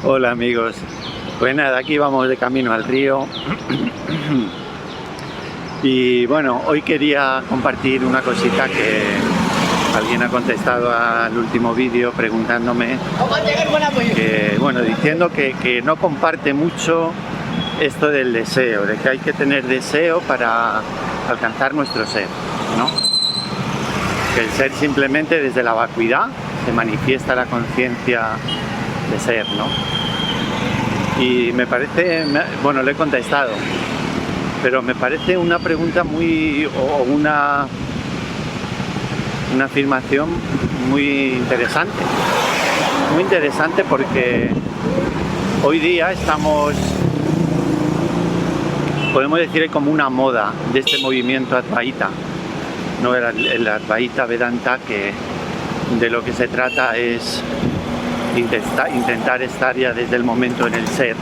Hola amigos, pues nada, aquí vamos de camino al río. Y bueno, hoy quería compartir una cosita que alguien ha contestado al último vídeo preguntándome, bueno, diciendo que no comparte mucho esto del deseo, de que hay que tener deseo para alcanzar nuestro ser, ¿no? Que el ser simplemente desde la vacuidad se manifiesta la conciencia de ser, ¿no? Y me parece, bueno, le he contestado, pero me parece una pregunta o una afirmación muy interesante porque hoy día podemos decir, como una moda de este movimiento Advaita, ¿no? El Advaita Vedanta, que de lo que se trata es intentar estar ya desde el momento en el ser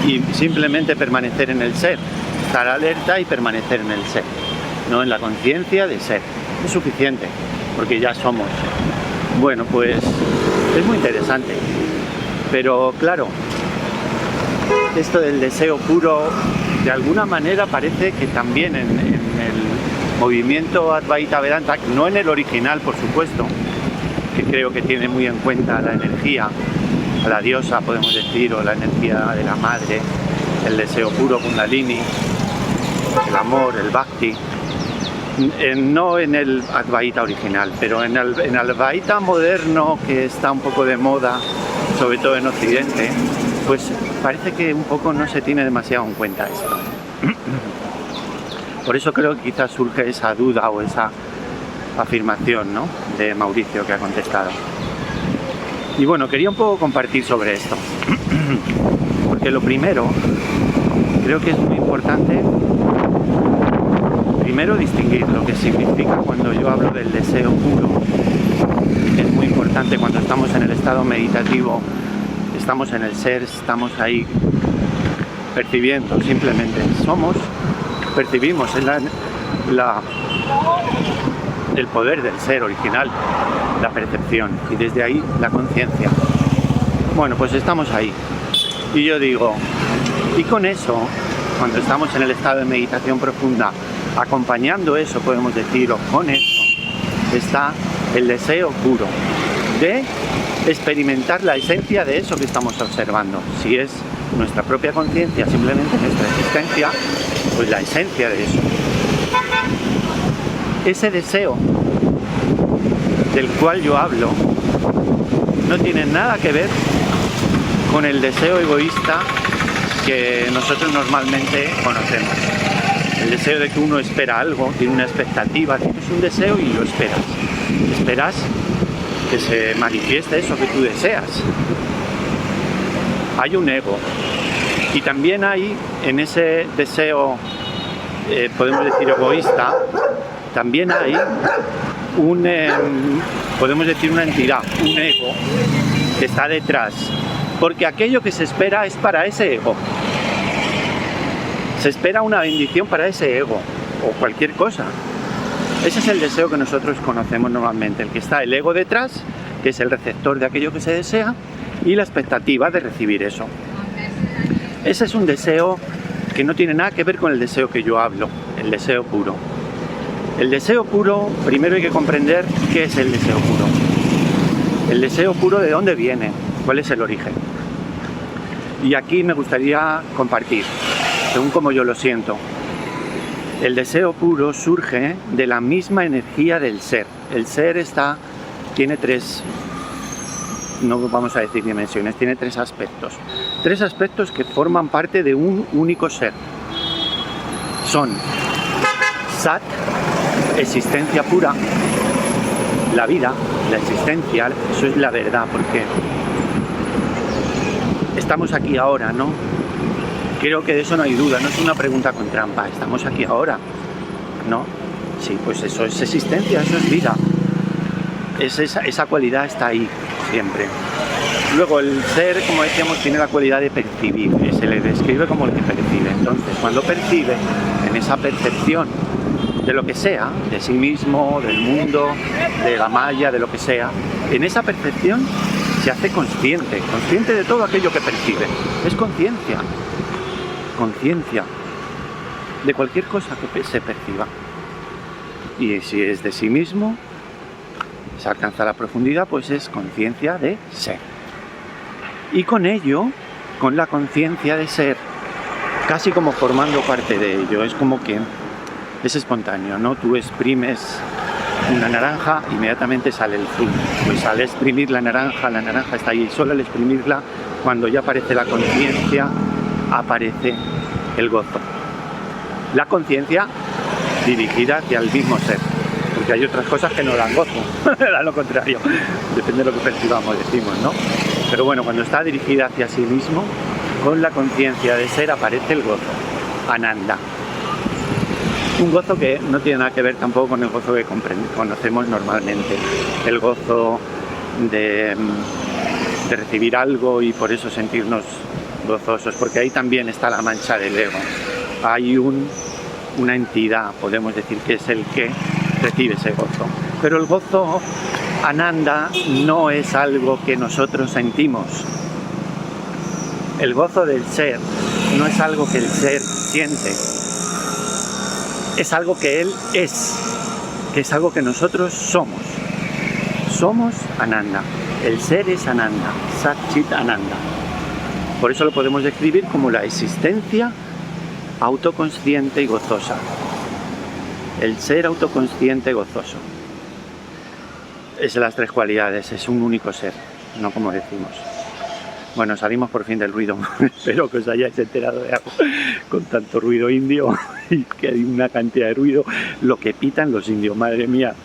y simplemente permanecer en el ser, estar alerta y permanecer en el ser, no en la conciencia de ser. Es suficiente, porque ya somos. Bueno, pues es muy interesante, pero claro, esto del deseo puro, de alguna manera parece que también en el movimiento Advaita Vedanta, no en el original por supuesto, que creo que tiene muy en cuenta la energía, a la diosa podemos decir, o la energía de la madre, el deseo puro Kundalini, el amor, el Bhakti, no en el Advaita original, pero en el Advaita moderno, que está un poco de moda, sobre todo en Occidente, pues parece que un poco no se tiene demasiado en cuenta esto. Por eso creo que quizás surge esa duda o esa afirmación, ¿no?, de Mauricio, que ha contestado. Y bueno, quería un poco compartir sobre esto, porque lo primero, creo que es muy importante, primero distinguir lo que significa cuando yo hablo del deseo puro. Es muy importante cuando estamos en el estado meditativo, estamos en el ser, estamos ahí percibiendo, simplemente percibimos el poder del ser original, la percepción, y desde ahí la conciencia. Bueno, pues estamos ahí. Y yo digo, y con eso, cuando estamos en el estado de meditación profunda, acompañando eso, podemos decir, o con eso, está el deseo puro de experimentar la esencia de eso que estamos observando. Si es nuestra propia conciencia, simplemente nuestra existencia, pues la esencia de eso. Ese deseo del cual yo hablo no tiene nada que ver con el deseo egoísta que nosotros normalmente conocemos. El deseo de que uno espera algo, tiene una expectativa, tienes un deseo y lo esperas. Esperas que se manifieste eso que tú deseas. Hay un ego. Y también hay en ese deseo, podemos decir egoísta, también hay podemos decir una entidad, un ego que está detrás. Porque aquello que se espera es para ese ego. Se espera una bendición para ese ego, o cualquier cosa. Ese es el deseo que nosotros conocemos normalmente, el que está el ego detrás, que es el receptor de aquello que se desea, y la expectativa de recibir eso. Ese es un deseo que no tiene nada que ver con el deseo que yo hablo, el deseo puro. El deseo puro, primero hay que comprender qué es el deseo puro. El deseo puro, ¿de dónde viene? ¿Cuál es el origen? Y aquí me gustaría compartir, según como yo lo siento. El deseo puro surge de la misma energía del ser. El ser tiene tres, no vamos a decir dimensiones, tiene tres aspectos. Tres aspectos que forman parte de un único ser. Son Sat, existencia pura, la vida, la existencia, eso es la verdad, porque estamos aquí ahora, ¿no? Creo que de eso no hay duda, no es una pregunta con trampa, estamos aquí ahora, ¿no? Sí, pues eso es existencia, eso es vida. Esa cualidad está ahí, siempre. Luego el ser, como decíamos, tiene la cualidad de percibir, se le describe como el que percibe. Entonces, cuando percibe, en esa percepción de lo que sea, de sí mismo, del mundo, de la malla, de lo que sea, en esa percepción se hace consciente de todo aquello que percibe. Es conciencia de cualquier cosa que se perciba. Y si es de sí mismo, se alcanza la profundidad, pues es conciencia de ser. Y con ello, con la conciencia de ser, casi como formando parte de ello, es como que es espontáneo, ¿no? Tú exprimes una naranja, inmediatamente sale el zumo. Pues al exprimir la naranja está ahí. Solo al exprimirla, cuando ya aparece la conciencia, aparece el gozo. La conciencia dirigida hacia el mismo ser, porque hay otras cosas que no dan gozo, da lo contrario, depende de lo que percibamos, decimos, ¿no? Pero bueno, cuando está dirigida hacia sí mismo, con la conciencia de ser aparece el gozo, Ananda. Un gozo que no tiene nada que ver tampoco con el gozo que conocemos normalmente, el gozo de recibir algo y por eso sentirnos gozosos, porque ahí también está la mancha del ego. Hay una entidad, podemos decir, que es el que recibe ese gozo. Pero el gozo Ananda no es algo que nosotros sentimos. El gozo del ser no es algo que el ser siente. Es algo que él es, que es algo que nosotros somos. Somos Ananda. El ser es Ananda, Sat Chit Ananda. Por eso lo podemos describir como la existencia autoconsciente y gozosa. El ser autoconsciente y gozoso. Es las tres cualidades, es un único ser, no como decimos. Bueno, salimos por fin del ruido. Espero que os hayáis enterado de algo con tanto ruido indio y que hay una cantidad de ruido. Lo que pitan los indios, madre mía.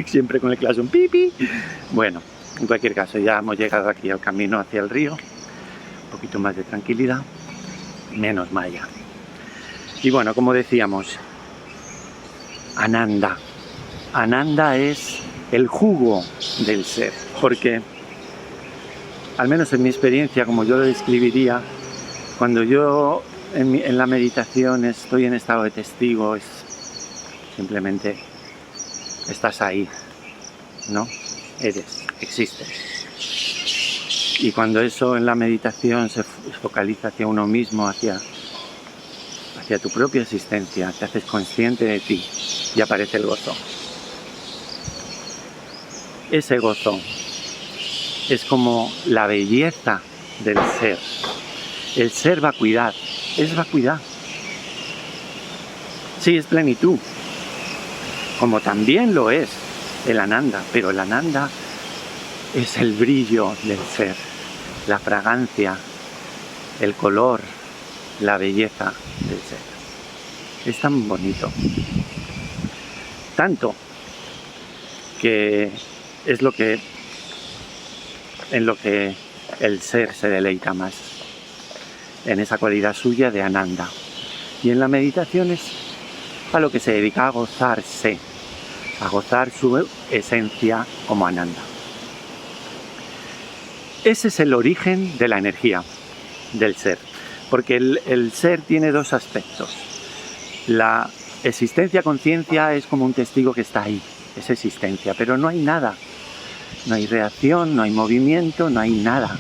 Siempre con el clasón pipi. Bueno, en cualquier caso, ya hemos llegado aquí al camino hacia el río. Un poquito más de tranquilidad, menos malla. Y bueno, como decíamos, Ananda. Ananda es el jugo del ser, porque al menos en mi experiencia, como yo lo describiría, cuando yo en la meditación estoy en estado de testigo, es simplemente estás ahí, ¿no? Existes. Y cuando eso en la meditación se focaliza hacia uno mismo, hacia tu propia existencia, te haces consciente de ti y aparece el gozo. Ese gozo es como la belleza del ser. El ser vacuidad, es vacuidad. Sí, es plenitud, como también lo es el Ananda, pero el Ananda es el brillo del ser, la fragancia, el color, la belleza del ser. Es tan bonito, tanto que es en lo que el ser se deleita más, en esa cualidad suya de Ananda. Y en la meditación es a lo que se dedica, a gozarse, a gozar su esencia como Ananda. Ese es el origen de la energía del ser, porque el ser tiene dos aspectos. La existencia, conciencia, es como un testigo que está ahí, es existencia, pero no hay nada. No hay reacción, no hay movimiento, no hay nada,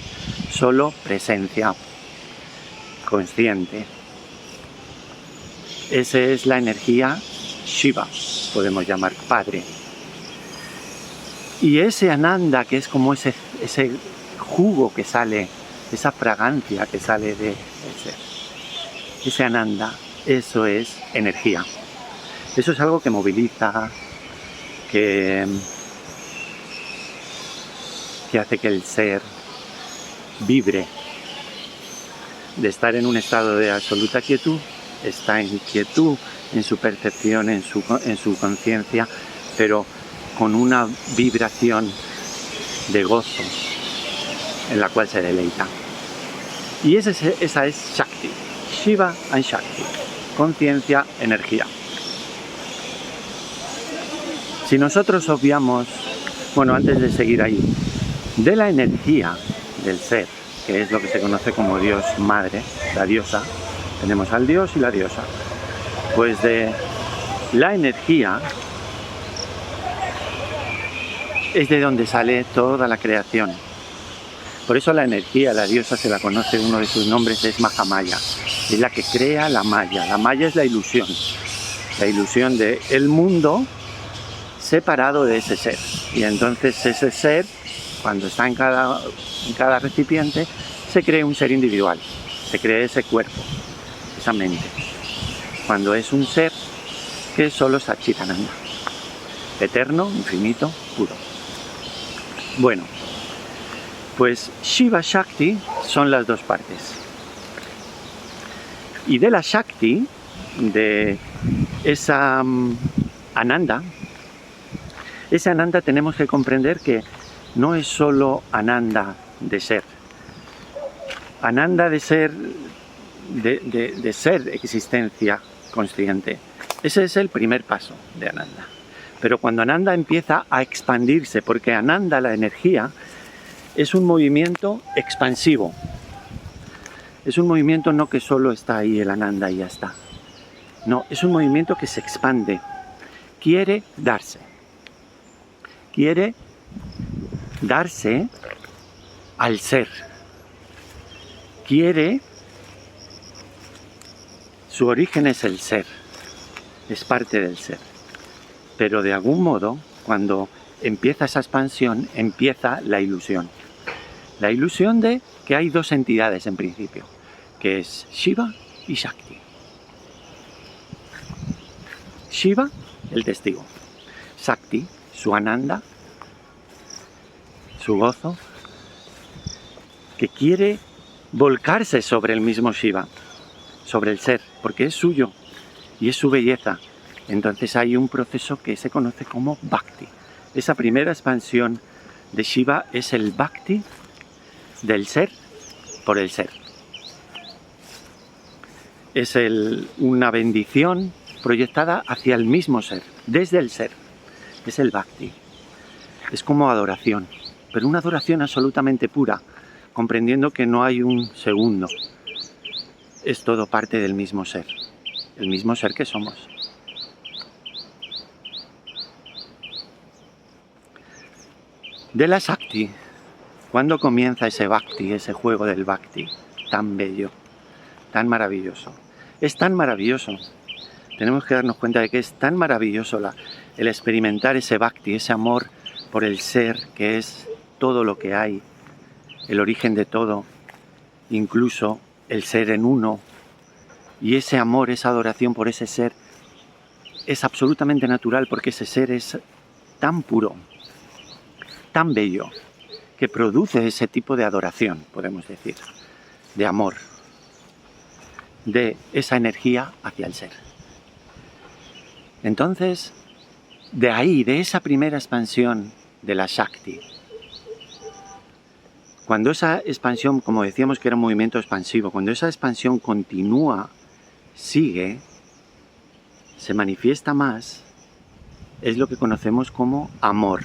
solo presencia consciente. Esa es la energía Shiva, podemos llamar Padre. Y ese Ananda, que es como ese jugo que sale, esa fragancia que sale del ser, ese Ananda, eso es energía. Eso es algo que moviliza, que hace que el ser vibre. De estar en un estado de absoluta quietud, está en quietud, en su percepción, en su conciencia, pero con una vibración de gozo en la cual se deleita. Y esa es Shakti, Shiva and Shakti, conciencia, energía. Si nosotros obviamos, bueno, antes de seguir ahí, de la energía del ser, que es lo que se conoce como Dios Madre, la diosa, tenemos al Dios y la diosa, pues de la energía es de donde sale toda la creación. Por eso la energía, la diosa se la conoce, uno de sus nombres es Mahamaya. Es la que crea la Maya. La Maya es la ilusión de el mundo separado de ese ser. Y entonces ese ser, cuando está en cada recipiente, se cree un ser individual, se cree ese cuerpo, esa mente. Cuando es un ser que es solo Satchitananda, eterno, infinito, puro. Bueno, pues Shiva Shakti son las dos partes. Y de la Shakti, de esa Ananda, ese Ananda tenemos que comprender que no es solo Ananda de ser. Ananda de ser, de ser existencia consciente. Ese es el primer paso de Ananda. Pero cuando Ananda empieza a expandirse, porque Ananda, la energía, es un movimiento expansivo. Es un movimiento no que solo está ahí el Ananda y ya está. No, es un movimiento que se expande. Quiere darse. Quiere darse al ser. Su origen es el ser. Es parte del ser. Pero de algún modo, cuando empieza esa expansión, empieza la ilusión. La ilusión de que hay dos entidades en principio, que es Shiva y Shakti. Shiva, el testigo. Shakti, su Ananda, su gozo, que quiere volcarse sobre el mismo Shiva, sobre el ser, porque es suyo y es su belleza. Entonces hay un proceso que se conoce como Bhakti. Esa primera expansión de Shiva es el Bhakti del ser por el ser. Es una bendición proyectada hacia el mismo ser, desde el ser. Es el Bhakti. Es como adoración, pero una adoración absolutamente pura, comprendiendo que no hay un segundo. Es todo parte del mismo ser, el mismo ser que somos. De la Shakti, ¿cuándo comienza ese Bhakti, ese juego del Bhakti tan bello, tan maravilloso? Es tan maravilloso. Tenemos que darnos cuenta de que es tan maravilloso el experimentar ese Bhakti, ese amor por el ser, que es todo lo que hay, el origen de todo, incluso el ser en uno. Y ese amor, esa adoración por ese ser, es absolutamente natural porque ese ser es tan puro, tan bello, que produce ese tipo de adoración, podemos decir, de amor, de esa energía hacia el ser. Entonces, de ahí, de esa primera expansión de la Shakti, cuando esa expansión, como decíamos que era un movimiento expansivo, cuando esa expansión continúa, sigue, se manifiesta más, es lo que conocemos como amor.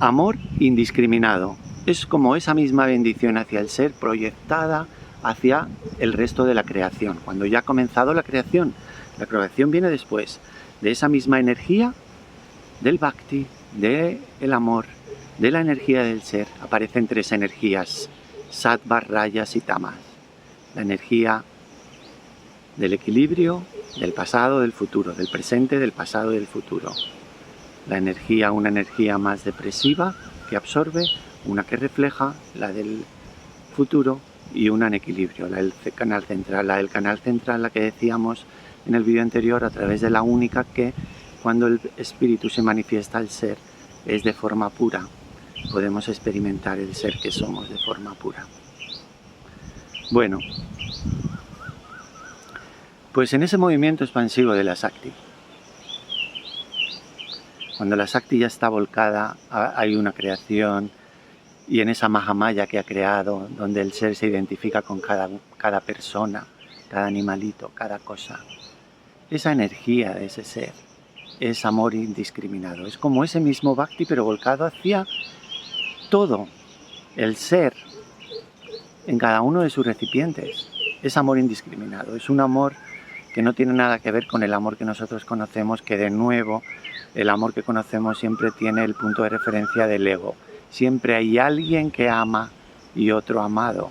Amor indiscriminado. Es como esa misma bendición hacia el ser proyectada hacia el resto de la creación. Cuando ya ha comenzado la creación viene después de esa misma energía del Bhakti, del amor, de la energía del ser. Aparecen tres energías, Sattva, Rajas y Tamas. La energía del equilibrio, del pasado, del futuro, del presente, del pasado y del futuro. La energía, una energía más depresiva que absorbe, una que refleja, la del futuro, y una en equilibrio, la del canal central. La del canal central, la que decíamos en el vídeo anterior, a través de la única que cuando el espíritu se manifiesta al ser es de forma pura. Podemos experimentar el ser que somos de forma pura. Bueno, pues en ese movimiento expansivo de la Shakti, cuando la Shakti ya está volcada, hay una creación, y en esa Mahamaya que ha creado, donde el ser se identifica con cada persona, cada animalito, cada cosa. Esa energía de ese ser es amor indiscriminado. Es como ese mismo Bhakti, pero volcado hacia todo el ser en cada uno de sus recipientes. Es amor indiscriminado. Es un amor que no tiene nada que ver con el amor que nosotros conocemos, que de nuevo el amor que conocemos siempre tiene el punto de referencia del ego. Siempre hay alguien que ama y otro amado.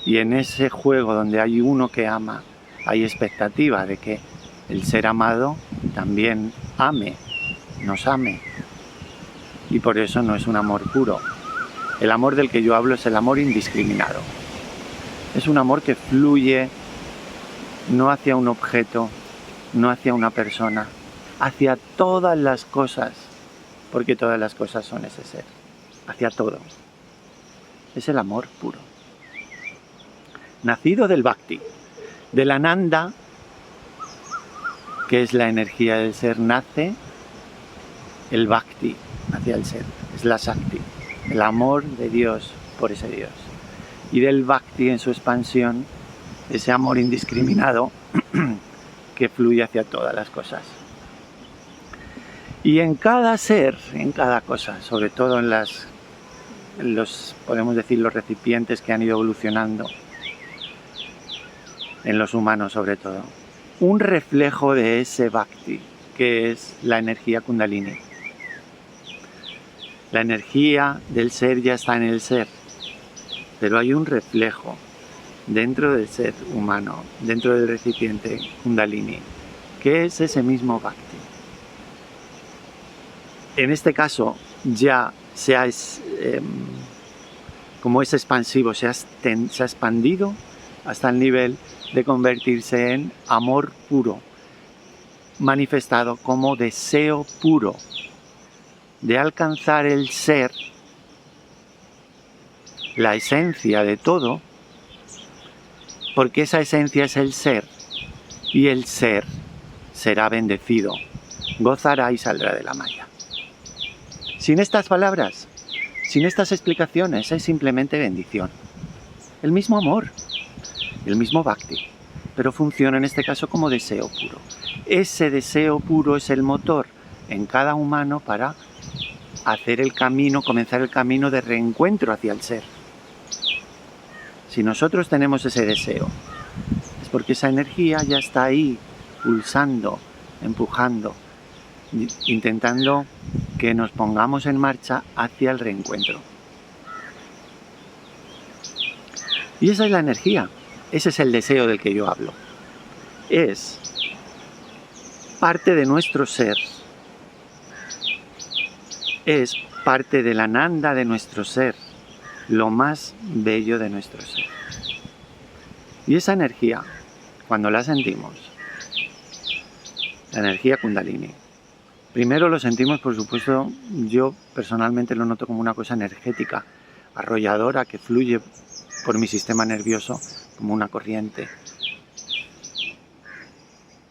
Y en ese juego donde hay uno que ama, hay expectativa de que el ser amado también ame, nos ame. Y por eso no es un amor puro. El amor del que yo hablo es el amor indiscriminado. Es un amor que fluye no hacia un objeto, no hacia una persona, hacia todas las cosas, porque todas las cosas son ese ser, hacia todo. Es el amor puro. Nacido del Bhakti, del Ananda, que es la energía del ser, nace el Bhakti hacia el ser, es la Shakti, el amor de Dios por ese Dios. Y del Bhakti en su expansión, ese amor indiscriminado que fluye hacia todas las cosas. Y en cada ser, en cada cosa, sobre todo en los, podemos decir, los recipientes que han ido evolucionando, en los humanos sobre todo, un reflejo de ese Bhakti, que es la energía Kundalini. La energía del ser ya está en el ser, pero hay un reflejo dentro del ser humano, dentro del recipiente Kundalini, que es ese mismo Bhakti. En este caso ya como es expansivo, se ha expandido hasta el nivel de convertirse en amor puro, manifestado como deseo puro de alcanzar el ser, la esencia de todo, porque esa esencia es el ser, y el ser será bendecido, gozará y saldrá de la maya. Sin estas palabras, sin estas explicaciones, es simplemente bendición. El mismo amor, el mismo Bhakti, pero funciona en este caso como deseo puro. Ese deseo puro es el motor en cada humano para hacer el camino, comenzar el camino de reencuentro hacia el ser. Si nosotros tenemos ese deseo, es porque esa energía ya está ahí, pulsando, empujando, intentando que nos pongamos en marcha hacia el reencuentro. Y esa es la energía, ese es el deseo del que yo hablo. Es parte de nuestro ser, es parte del Ananda de nuestro ser, lo más bello de nuestro ser. Y esa energía, cuando la sentimos, la energía Kundalini, primero lo sentimos, por supuesto, yo personalmente lo noto como una cosa energética, arrolladora, que fluye por mi sistema nervioso como una corriente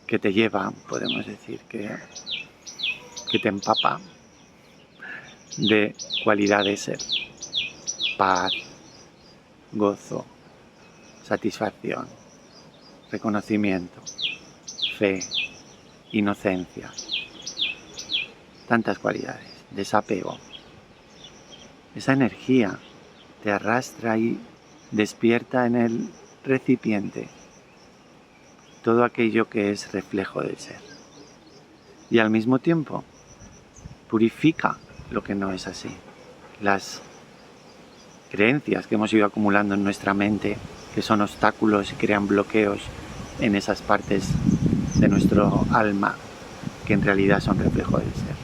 que te lleva, podemos decir, que te empapa de cualidades de ser, paz, gozo, satisfacción, reconocimiento, fe, inocencia, tantas cualidades, desapego. Esa energía te arrastra y despierta en el recipiente todo aquello que es reflejo del ser. Y al mismo tiempo purifica lo que no es así. Las creencias que hemos ido acumulando en nuestra mente, que son obstáculos y crean bloqueos en esas partes de nuestro alma, que en realidad son reflejo del ser.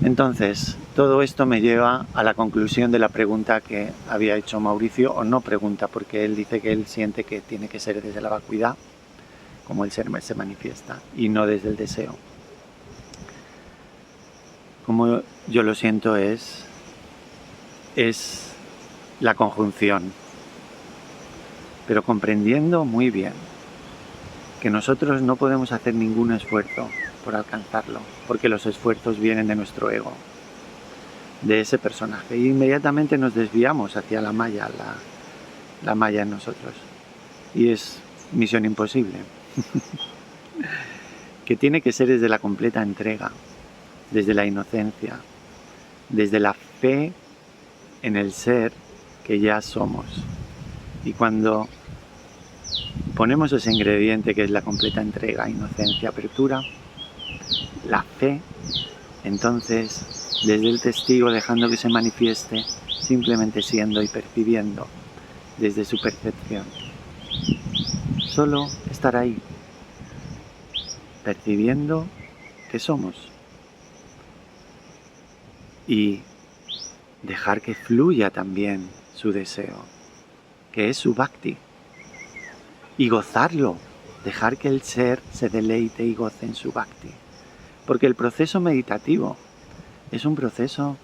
Entonces, todo esto me lleva a la conclusión de la pregunta que había hecho Mauricio, o no pregunta, porque él dice que él siente que tiene que ser desde la vacuidad, como el ser se manifiesta, y no desde el deseo. Como yo lo siento es la conjunción, pero comprendiendo muy bien que nosotros no podemos hacer ningún esfuerzo por alcanzarlo, porque los esfuerzos vienen de nuestro ego, de ese personaje, y inmediatamente nos desviamos hacia la maya en nosotros, y es misión imposible. Que tiene que ser desde la completa entrega, desde la inocencia, desde la fe en el ser que ya somos. Y cuando ponemos ese ingrediente que es la completa entrega, inocencia, apertura, la fe, entonces desde el testigo, dejando que se manifieste, simplemente siendo y percibiendo desde su percepción. Solo estar ahí, percibiendo que somos y dejar que fluya también su deseo, que es su bhakti, y gozarlo, dejar que el ser se deleite y goce en su bhakti, porque el proceso meditativo es un proceso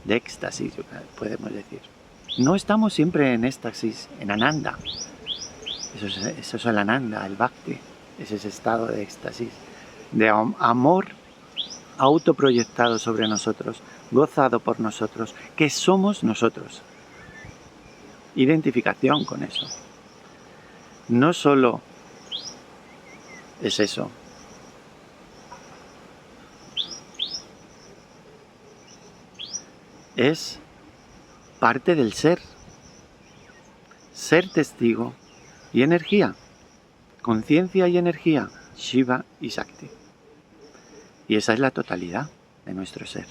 de éxtasis, podemos decir. No estamos siempre en éxtasis, en ananda. Eso es el ananda, el bhakti, es ese estado de éxtasis, de amor autoproyectado sobre nosotros, gozado por nosotros, que somos nosotros. Identificación con eso. No solo es eso. Es parte del ser. Ser testigo y energía. Conciencia y energía. Shiva y Shakti. Y esa es la totalidad de nuestro ser.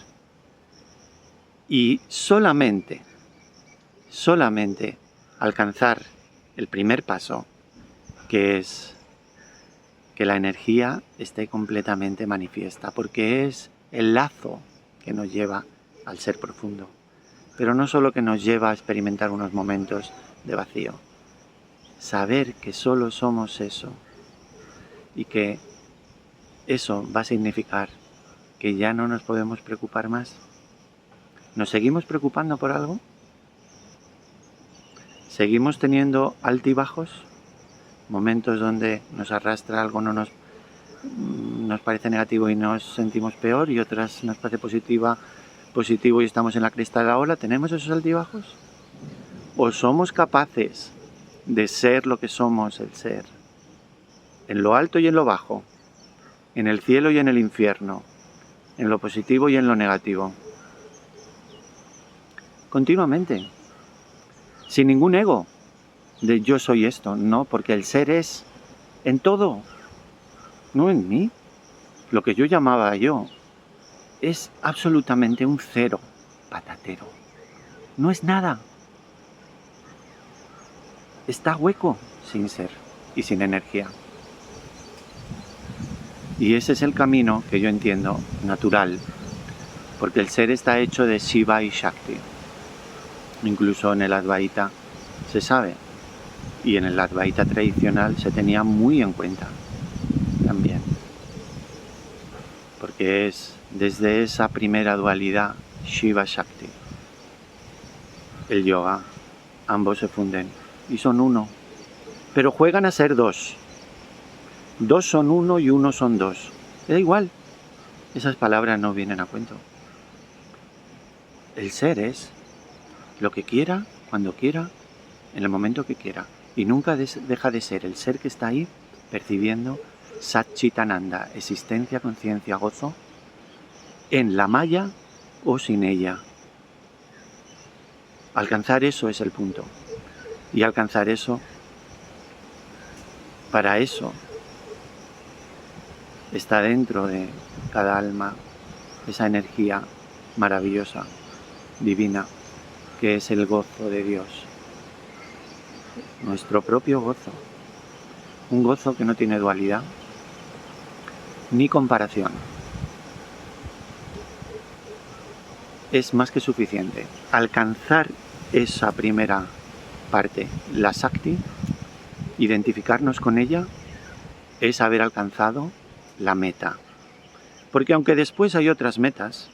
Y solamente alcanzar el primer paso, que es que la energía esté completamente manifiesta, porque es el lazo que nos lleva al ser profundo. Pero no solo que nos lleva a experimentar unos momentos de vacío. Saber que solo somos eso y que eso va a significar que ya no nos podemos preocupar más. ¿Nos seguimos preocupando por algo? ¿Seguimos teniendo altibajos? Momentos donde nos arrastra algo, nos parece negativo y nos sentimos peor, y otras nos parece positivo y estamos en la cresta de la ola. ¿Tenemos esos altibajos? ¿O somos capaces de ser lo que somos, el ser? En lo alto y en lo bajo, en el cielo y en el infierno, en lo positivo y en lo negativo. Continuamente. Sin ningún ego de yo soy esto, no, porque el ser es en todo, no en mí. Lo que yo llamaba yo es absolutamente un cero patatero. No es nada. Está hueco sin ser y sin energía. Y ese es el camino que yo entiendo natural, porque el ser está hecho de Shiva y Shakti. Incluso en el Advaita se sabe, y en el Advaita tradicional se tenía muy en cuenta también, porque es desde esa primera dualidad Shiva-Shakti, el yoga, ambos se funden y son uno, pero juegan a ser dos. Dos son uno y uno son dos. Da igual, esas palabras no vienen a cuento. El ser es lo que quiera, cuando quiera, en el momento que quiera. Y nunca deja de ser el ser que está ahí percibiendo Satchitananda, existencia, conciencia, gozo, en la maya o sin ella. Alcanzar eso es el punto. Y alcanzar eso, para eso, está dentro de cada alma esa energía maravillosa, divina, que es el gozo de Dios. Nuestro propio gozo. Un gozo que no tiene dualidad ni comparación. Es más que suficiente. Alcanzar esa primera parte, la Shakti, identificarnos con ella, es haber alcanzado la meta. Porque aunque después hay otras metas,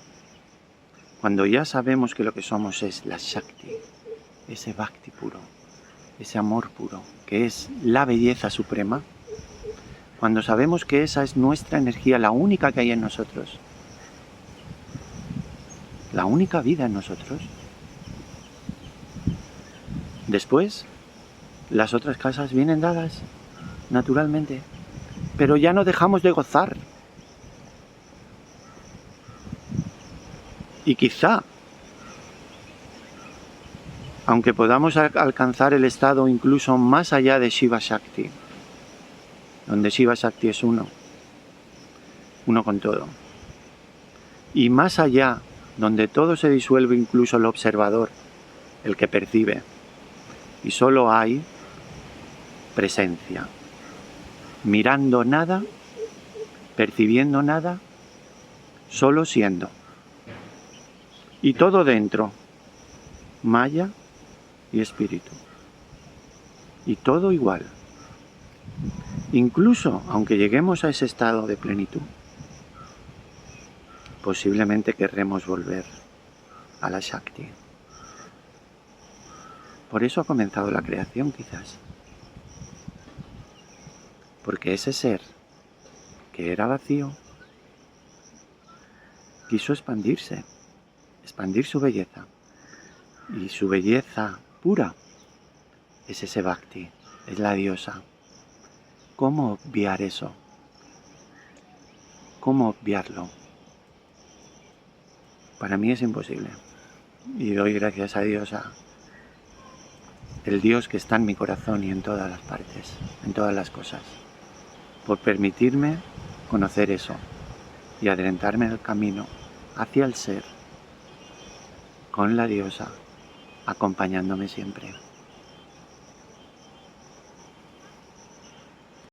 cuando ya sabemos que lo que somos es la Shakti, ese Bhakti puro, ese amor puro, que es la belleza suprema, cuando sabemos que esa es nuestra energía, la única que hay en nosotros, la única vida en nosotros, después las otras cosas vienen dadas naturalmente, pero ya no dejamos de gozar. Y quizá, aunque podamos alcanzar el estado incluso más allá de Shiva Shakti, donde Shiva Shakti es uno con todo, y más allá donde todo se disuelve, incluso el observador, el que percibe, y solo hay presencia, mirando nada, percibiendo nada, solo siendo. Y todo dentro, Maya y espíritu. Y todo igual. Incluso aunque lleguemos a ese estado de plenitud, posiblemente querremos volver a la Shakti. Por eso ha comenzado la creación, quizás. Porque ese ser que era vacío quiso expandirse, expandir su belleza. Y su belleza pura es ese Bhakti, es la diosa. ¿Cómo obviar eso? ¿Cómo obviarlo? Para mí es imposible. Y doy gracias a Dios, a el Dios que está en mi corazón y en todas las partes, en todas las cosas, por permitirme conocer eso y adelantarme en el camino hacia el ser, con la diosa, acompañándome siempre.